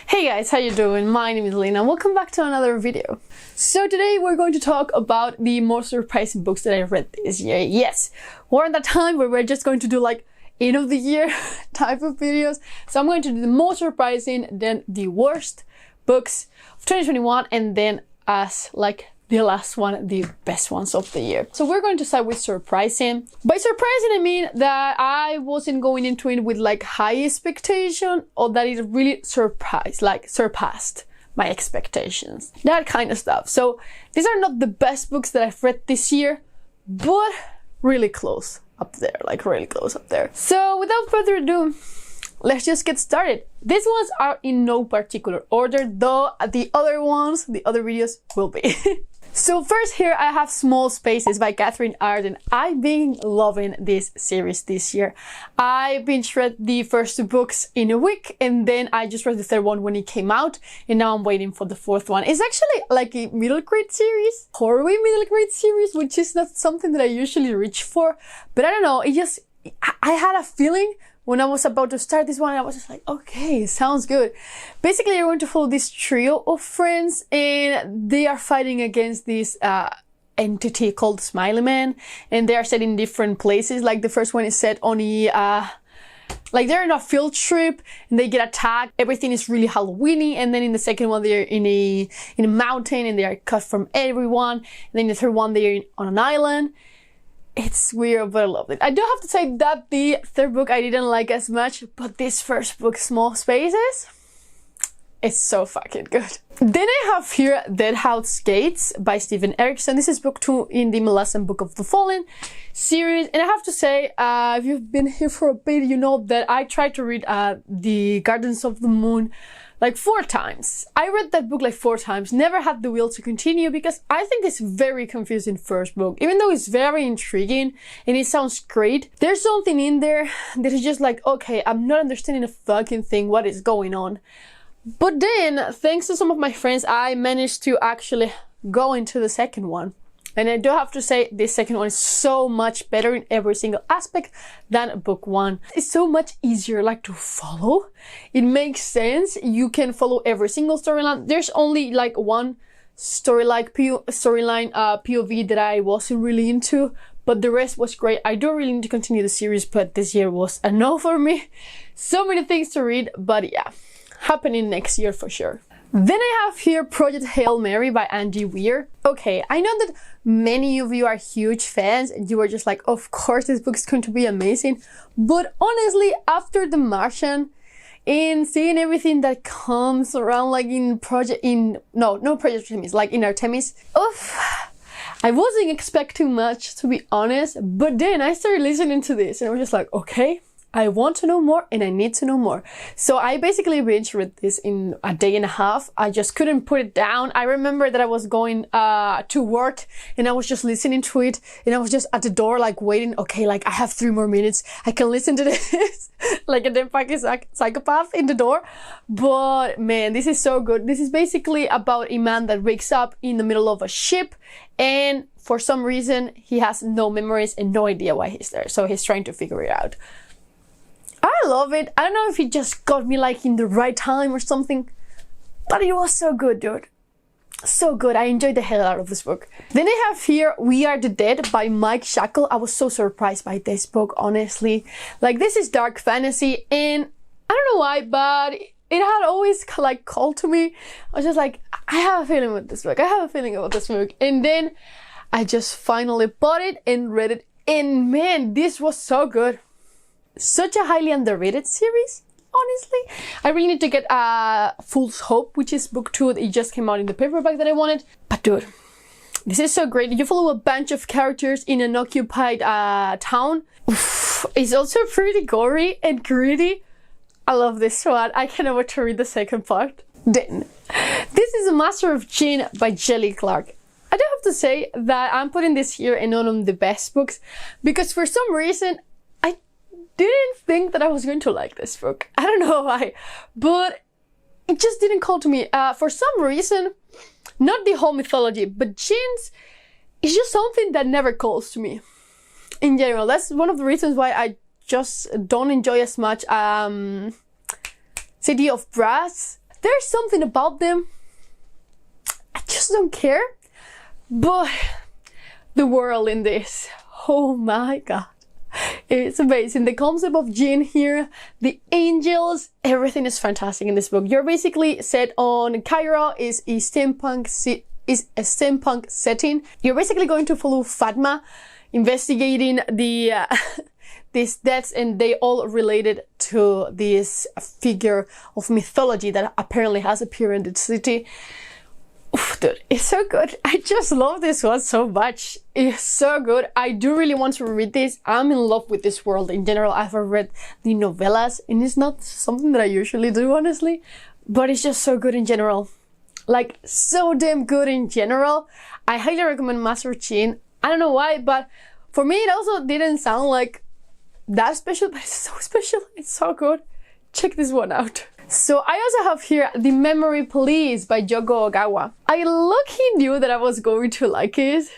Hey guys, how you doing? My name is Lena and welcome back to another video. So today we're going to talk about the most surprising books that I read this year. Yes, we're in that time where we're just going to do like end of the year type of videos. So I'm going to do the most surprising, then the worst books of 2021, and then as like the last one, the best ones of the year. So we're going to start with surprising. By surprising, I mean that I wasn't going into it with like high expectation, or that it really surpassed my expectations. That kind of stuff. So these are not the best books that I've read this year, but really close up there, like really close up there. So without further ado, let's just get started. These ones are in no particular order, though the other videos will be. So first here I have Small Spaces by Catherine Arden. I've been loving this series this year. I binge read the first two books in a week, and then I just read the third one when it came out, and now I'm waiting for the fourth one. It's actually like a middle grade series, horror middle grade series, which is not something that I usually reach for, but I don't know, I had a feeling when I was about to start this one. I was just like, okay, sounds good. Basically, you're going to follow this trio of friends, and they are fighting against this entity called Smiley Man, and they are set in different places. Like the first one is set on a like they're in a field trip and they get attacked. Everything is really Halloweeny. And then in the second one, they're in a mountain and they are cut from everyone. And then in the third one, they're on an island. It's weird, but I love it. I do have to say that the third book I didn't like as much, but this first book, Small Spaces, it's so fucking good. Then I have here Deadhouse Gates by Stephen Erickson. This is book 2 in the Molesson Book of the Fallen series. And I have to say, if you've been here for a bit, you know that I tried to read The Gardens of the Moon like 4 times. I read that book like 4 times, never had the will to continue because I think it's very confusing first book. Even though it's very intriguing and it sounds great, there's something in there that is just like, okay, I'm not understanding a fucking thing, what is going on? But then, thanks to some of my friends, I managed to actually go into the second one. And I do have to say, this second one is so much better in every single aspect than book 1. It's so much easier like to follow. It makes sense. You can follow every single storyline. There's only like one storyline POV that I wasn't really into, but the rest was great. I don't really need to continue the series, but this year was a no for me. So many things to read, but yeah, happening next year for sure. Then I have here Project Hail Mary by Andy Weir. Okay, I know that many of you are huge fans and you were just like, of course this book is going to be amazing. But honestly, after The Martian and seeing everything that comes around like in Project Artemis, like in Artemis, I wasn't expecting much, to be honest. But then I started listening to this and I was just like, okay, I want to know more and I need to know more. So I basically binge read this in a day and a half. I just couldn't put it down. I remember that I was going to work and I was just listening to it and I was just at the door like waiting. Okay, like I have 3 more minutes. I can listen to this like a damn fucking psychopath in the door. But man, this is so good. This is basically about a man that wakes up in the middle of a ship and for some reason he has no memories and no idea why he's there. So he's trying to figure it out. I love it. I don't know if it just got me like in the right time or something, but it was so good, dude. So good. I enjoyed the hell out of this book. Then I have here We Are the Dead by Mike Shackle. I was so surprised by this book, honestly. Like, this is dark fantasy and I don't know why, but it had always like called to me. I was just like, I have a feeling with this book. I have a feeling about this book. And then I just finally bought it and read it. And man, this was so good. Such a highly underrated series, honestly. I really need to get Fool's Hope, which is book 2. It just came out in the paperback that I wanted. But dude, this is so great. You follow a bunch of characters in an occupied town. Oof, it's also pretty gory and gritty. I love this one. I cannot wait to read the second part. Then, this is A Master of Djinn by Jelly Clark. I do have to say that I'm putting this here in one of the best books because for some reason, didn't think that I was going to like this book. I don't know why, but it just didn't call to me. For some reason, not the whole mythology, but Djinns is just something that never calls to me. In general, that's one of the reasons why I just don't enjoy as much City of Brass There's something about them, I just don't care. But the world in this, oh my god, it's amazing. The concept of Djinn here, the angels, everything is fantastic in this book. You're basically set on Cairo, is a steampunk setting. You're basically going to follow Fatma, investigating the these deaths, and they all related to this figure of mythology that apparently has appeared in the city. Oof, dude, it's so good. I just love this one so much. It's so good. I do really want to read this. I'm in love with this world in general. I've read the novellas, and it's not something that I usually do, honestly, but it's just so good in general. Like, so damn good in general. I highly recommend Master Djinn. I don't know why, but for me it also didn't sound like that special, but it's so special. It's so good. Check this one out. So I also have here The Memory Police by Yoko Ogawa. I lucky knew that I was going to like it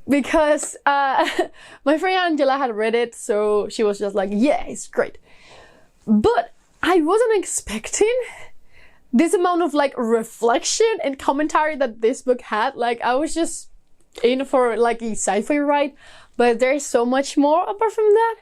because my friend Angela had read it, so she was just like, yeah, it's great. But I wasn't expecting this amount of like reflection and commentary that this book had. Like, I was just in for like a sci-fi ride, but there's so much more apart from that.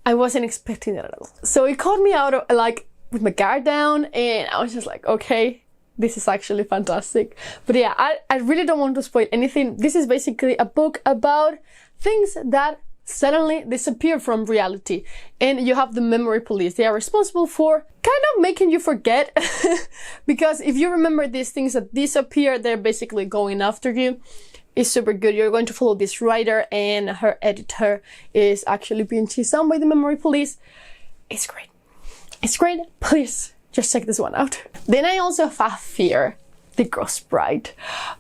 I wasn't expecting it at all. So it caught me out of like with my guard down, and I was just like, okay, this is actually fantastic. But yeah, I really don't want to spoil anything. This is basically a book about things that suddenly disappear from reality, and you have the memory police. They are responsible for kind of making you forget because if you remember these things that disappear, they're basically going after you. It's super good. You're going to follow this writer, and her editor is actually being chased down by the memory police. It's great. It's great. Please just check this one out. Then I also have here The Ghost Bride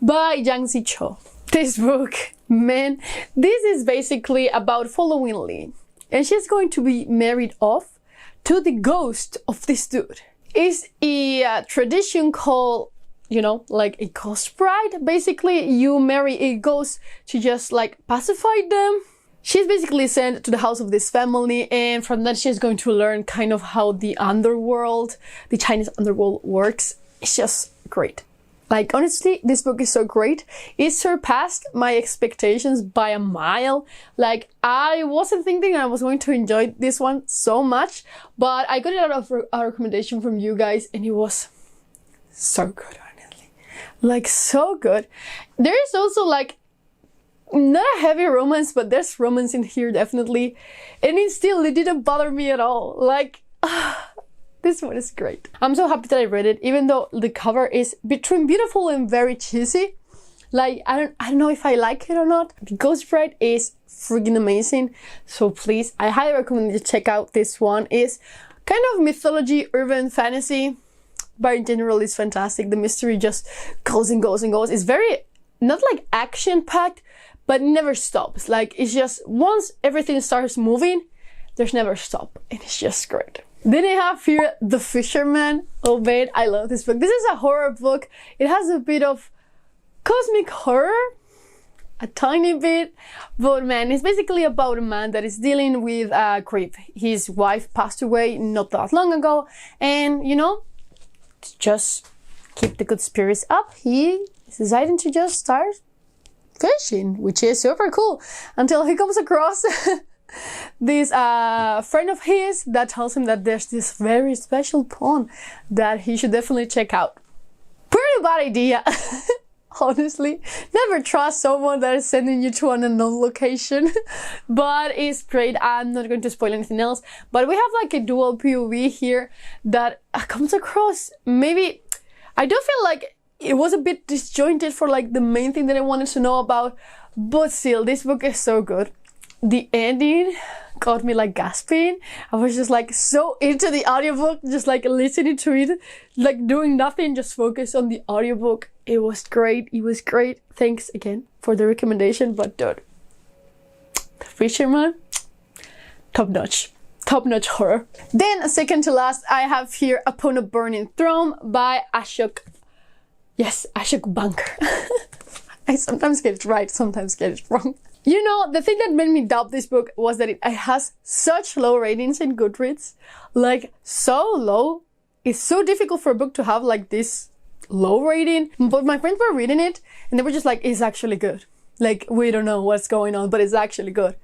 by Yang Zicho. This book, man, this is basically about following Lena, and she's going to be married off to the ghost of this dude. It's a tradition called, you know, like a ghost bride. Basically, you marry a ghost to just like pacify them. She's basically sent to the house of this family, and from that she's going to learn kind of how the underworld, the Chinese underworld works. It's just great. Like, honestly, this book is so great. It surpassed my expectations by a mile. Like, I wasn't thinking I was going to enjoy this one so much, but I got it out of a recommendation from you guys, and it was so good, honestly. Like, so good. There is also like not a heavy romance, but there's romance in here definitely, and it didn't bother me at all. Like, this one is great. I'm so happy that I read it, even though the cover is between beautiful and very cheesy. Like, I don't know if I like it or not. The Ghost Bride is freaking amazing, so please, I highly recommend you check out this one. It's kind of mythology, urban fantasy, but in general it's fantastic. The mystery just goes and goes and goes. It's very, not like action-packed, but never stops. Like, it's just, once everything starts moving, there's never stop, and it's just great. Then I have here The Fisherman. Oh man, I love this book. This is a horror book. It has a bit of cosmic horror, a tiny bit, but man, it's basically about a man that is dealing with grief. His wife passed away not that long ago, and you know, to just keep the good spirits up, he is deciding to just start fishing, which is super cool, until he comes across this friend of his that tells him that there's this very special pond that he should definitely check out. Pretty bad idea. Honestly, never trust someone that is sending you to an unknown location. But it's great. I'm not going to spoil anything else, but we have like a dual POV here that comes across. Maybe I do feel like it was a bit disjointed for like the main thing that I wanted to know about, but still, this book is so good. The ending got me like gasping. I was just like so into the audiobook, just like listening to it, like doing nothing, just focus on the audiobook. It was great. It was great. Thanks again for the recommendation. But dude, The Fisherman, top notch. Top-notch horror. Then, second to last, I have here Upon a Burning Throne by Ashok. Yes, Ashok Banker. I sometimes get it right, sometimes get it wrong. You know, the thing that made me doubt this book was that it has such low ratings in Goodreads. Like, so low. it's so difficult for a book to have like this low rating, but my friends were reading it and they were just like, it's actually good. Like, we don't know what's going on, but it's actually good.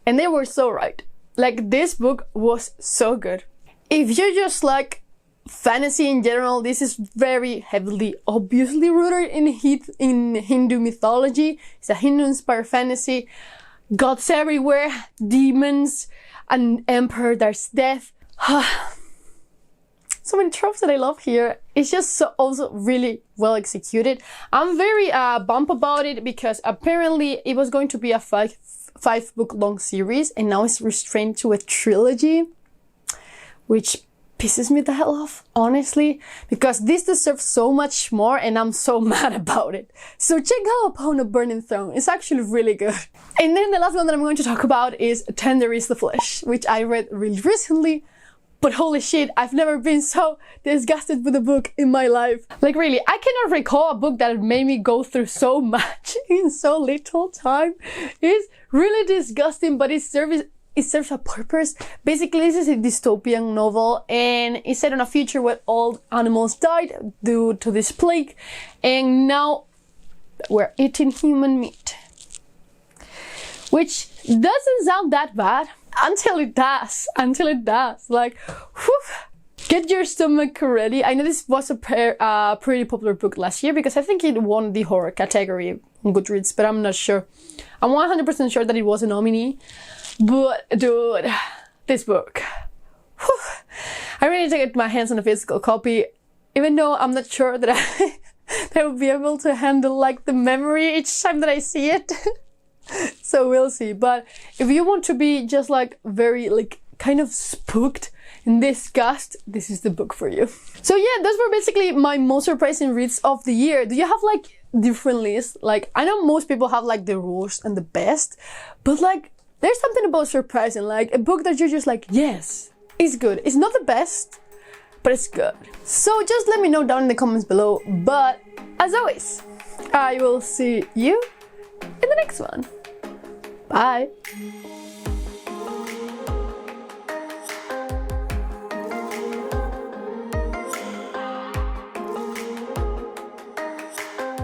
And they were so right. Like, this book was so good. If you just like fantasy in general, this is very heavily, obviously rooted in Hindu mythology. It's a Hindu-inspired fantasy. Gods everywhere, demons, an emperor, there's death. So many tropes that I love here. It's just so also really well executed. I'm very bummed about it because apparently it was going to be a five book long series and now it's restrained to a trilogy, which pisses me the hell off, honestly, because this deserves so much more and I'm so mad about it. So check out Upon a Burning Throne. It's actually really good. And then the last one that I'm going to talk about is Tender is the Flesh, which I read really recently. But holy shit, I've never been so disgusted with a book in my life. Like really, I cannot recall a book that made me go through so much in so little time. It's really disgusting, but it serves a purpose. Basically, this is a dystopian novel and it's set in a future where all animals died due to this plague. And now we're eating human meat. Which doesn't sound that bad. Until it does. Like, whew, get your stomach ready. I know this was a pretty popular book last year because I think it won the horror category on Goodreads, but I'm not sure. I'm 100% sure that it was a nominee. But dude, this book. Whew, I really need to get my hands on a physical copy, even though I'm not sure that I will be able to handle like the memory each time that I see it. So we'll see. But if you want to be just like very like kind of spooked and disgust, this is the book for you. So yeah, those were basically my most surprising reads of the year. Do you have like different lists? Like, I know most people have like the worst and the best, but like there's something about surprising, like a book that you're just like, yes, it's good. It's not the best, but it's good. So just let me know down in the comments below. But as always, I will see you in the next one. Bye.